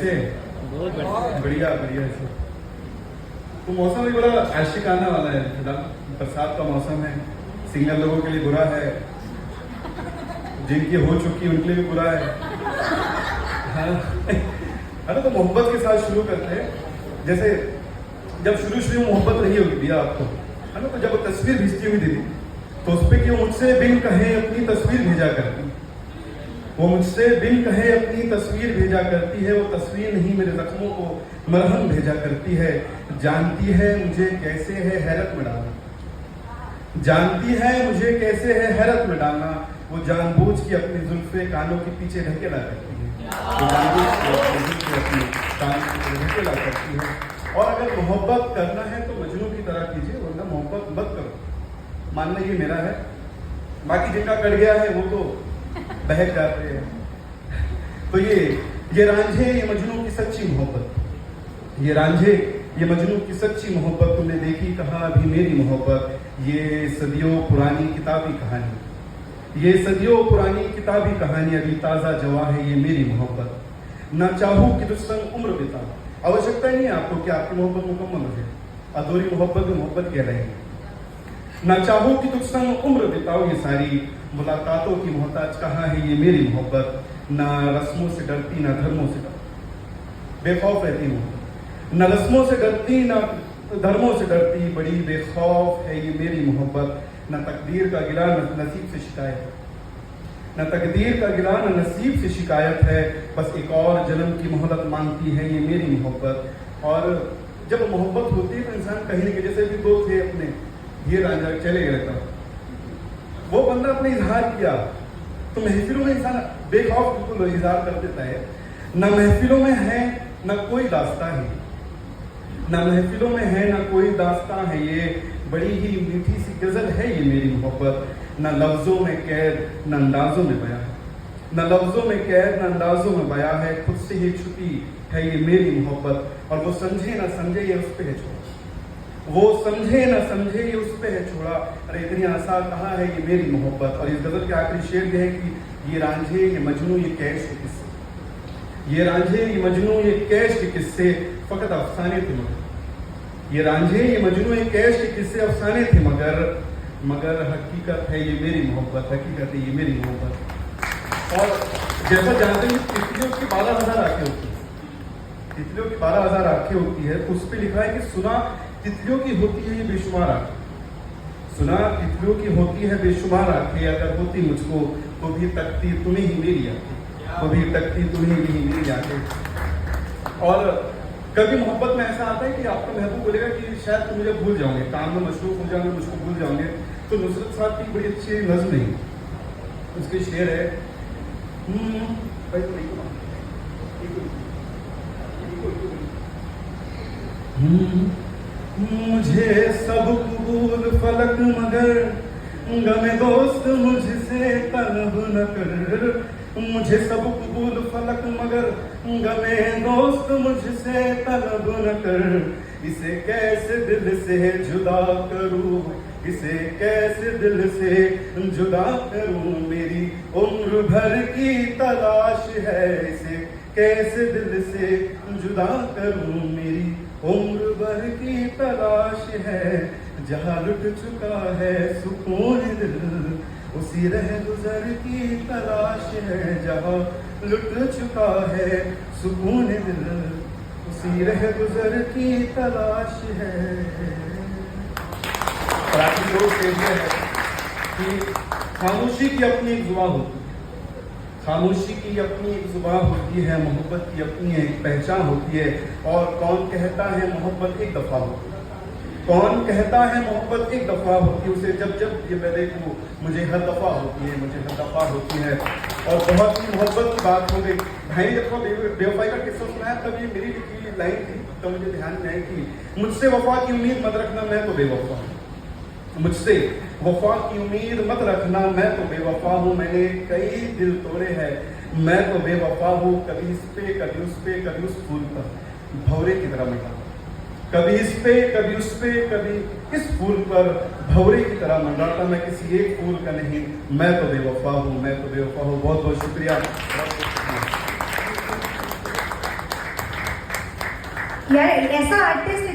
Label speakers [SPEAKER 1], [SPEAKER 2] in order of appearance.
[SPEAKER 1] बहुत
[SPEAKER 2] बढ़िया बढ़िया है। तो मौसम भी बड़ा आशिकाना वाला है, बरसात का मौसम है। सिंगल लोगों के लिए बुरा है, जिनकी हो चुकी उनके लिए भी बुरा है। हाँ तो मोहब्बत के साथ शुरू करते हैं। जैसे जब शुरू में मोहब्बत नहीं होगी भैया आपको, है ना, तो जब तस्वीर भेजती हुई दीदी, तो उस पर कि वो मुझसे बिन कहे अपनी तस्वीर भेजा करती, वो मुझसे बिन कहे अपनी तस्वीर भेजा करती है। वो तस्वीर नहीं मेरे जख्मों को मरहम भेजा करती है। जानती है मुझे कैसे है हैरत में डालना, जानती है मुझे कैसे है हैरत में डालना। वो जानबूझ के अपने जुल्फे कानों के पीछे ढकेला करती है, वो जानबूझ के अपने जुल्फे अपने कानों के पीछे ढकेला करती है। और अगर मोहब्बत करना है तो मजनू की तरह कीजिए, वरना मोहब्बत मत करो। मानना ये मेरा है, बाकी जिनका कट गया है वो तो बहक जाते हैं। तो ये रांझे ये मजनू की सच्ची मोहब्बत, ये रांझे ये मजनू की सच्ची मोहब्बत। तुमने देखी कहा अभी मेरी मोहब्बत, ये सदियों पुरानी किताबी कहानी, ये सदियों पुरानी किताबी कहानी अभी ताजा जवा है ये मेरी मोहब्बत। ना चाहूं कि तुझ संग उम्र बिता, आवश्यकता नहीं है आपको कि आपकी मोहब्बत मुकम्मल हो जाए, अधूरी मोहब्बत में मोहब्बत कहलाएगी। ना चाहूं कि तुझ संग उम्र बिताओ ये सारी मुलाकातों की मोहताज कहाँ है ये मेरी मोहब्बत। ना रस्मों से डरती ना धर्मों से डरती, बेखौफ रहती हूँ। न रस्मों से डरती ना धर्मों से डरती, बड़ी बेखौफ है ये मेरी मोहब्बत। न तकदीर का गिला न नसीब से शिकायत, न तकदीर का गिला न नसीब से शिकायत है। बस एक और जन्म की मोहब्बत मांगती है ये मेरी मोहब्बत। और जब मोहब्बत होती है तो इंसान कहीं न कहीं, जैसे भी दो थे अपने, ये राजा चले गए था, वो बंदा अपने इजहार किया तो महफिलों में इंसान बेखौफ बिल्कुल इजहार कर देता है। न महफिलों में है न कोई दास्तां है, न महफिलों में है न कोई दास्तां है, ये बड़ी ही मीठी सी गजल है ये मेरी मोहब्बत। न लफ्जों में कैद न अंदाजों में बयां है, न लफ्जों में कैद न अंदाजों में बयां है। खुद से ही छुपी है ये मेरी मोहब्बत। और वो समझे ना समझे ये उस पे है छोड़ा, वो समझे ना समझे ये उस पे है छोड़ा। अरे इतनी आसान कहाँ है ये मेरी मोहब्बत। और इस गजल के आखिरी शेर ये है कि ये रांझे ये मजनू ये कैश के किस्से, ये रांझे ये मजनू ये कैश के किस्से फकत अफसाने थे मगर, ये रांझे ये मजनू ये कैश के किस्से अफसाने थे मगर हकीकत है ये मेरी मोहब्बत, हकीकत है ये मेरी मोहब्बत। और जैसा जानते हैं तितलियों की 12,000 आंखें होती है, तितलियों की 12,000 आंखें होती है, तो उस पर लिखा है कि सुना तितलियों की होती है ये बेशुमार आंखें, सुना तितलियों की होती है बेशुमार आंखें। अगर होती मुझको तो भी तकती तुम्हें ही मेरी आंखें, तो भी तकती तुम्हें ही मेरी आंखें। और कभी मोहब्बत में ऐसा आता है कि आपका महबूब बोलेगा कि शायद तुम मुझे भूल जाओगे, काम में मशरूफ हो जाओगे, मुझको भूल जाओगे। तो नुसरत साहब की बड़ी अच्छी नज़्म है, उसके शेर है मुझे सब कबूल फलक मगर गमे दोस्त मुझसे तलब न कर, मुझे सब कबूल फलक मगर गमे दोस्त मुझसे तलब न कर। इसे कैसे दिल से जुदा करूं, इसे कैसे दिल से जुदा करूं, मेरी उम्र भर की तलाश है। इसे कैसे दिल से जुदा करूं, मेरी उम्र भर की तलाश है। जहाँ लुट चुका है सुकून दिल, उसी रह गुजर की तलाश है। जहाँ लुट चुका है सुकून दिल, उसी रह गुजर की तलाश है। और आखिरी दो शेर है कि खामोशी की अपनी एक जुबान होती है, खामोशी की अपनी एक जुबान होती है, मोहब्बत की अपनी एक पहचान होती है। और कौन कहता है मोहब्बत एक दफा होती है, कौन कहता है मोहब्बत एक दफा होती है। उसे जब जब ये मैं देखूं मुझे हर दफा होती है, मुझे हर दफा होती है। और बहुत ही मोहब्बत की बात हो गई। भाई जब बेवफाई का किस्सा सुनाया तब ये मेरी लिखी लाइन थी, तो मुझे ध्यान में आई कि मुझसे वफा की उम्मीद मत रखना मैं तो बेवफा हूँ, मुझसे वफा की उम्मीद मत रखना मैं तो बेवफा हूँ। मैंने कई दिल तोड़े हैं मैं तो बेवफा हूँ। कभी इस पे कभी उस पे कभी उस फूल पर भौरे की तरह मिटा, कभी इस पे कभी उस पे कभी इस फूल पर भौरे की तरह मंडराता। मैं किसी एक फूल का नहीं, मैं तो बेवफा हूँ, मैं तो बेवफा हूँ। बहुत बहुत शुक्रिया।
[SPEAKER 1] यार ऐसा आर्टिस्ट